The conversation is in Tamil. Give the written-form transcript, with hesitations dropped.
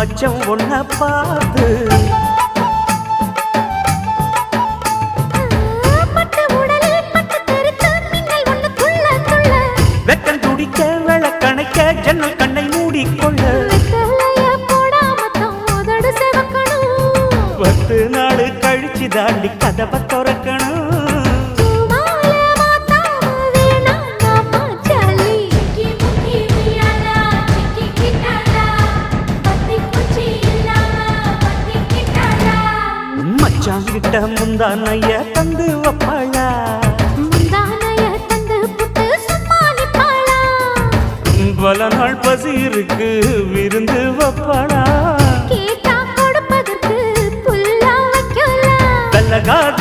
மச்சம் ஒன்ன பார்த்து வெக்கம் துடிக்க விளக்கணைக்க ஜன்னல் கண்ணை மூடிக்கொள்ள 10 நாள் கழிச்சு தாண்டி கதவை திறக்கணும். மச்சாங்கிட்ட முந்தானைய தந்து வப்பாளா, பல நாள் பசி இருக்கு விருந்து வப்பாளா, வெள்ளகாத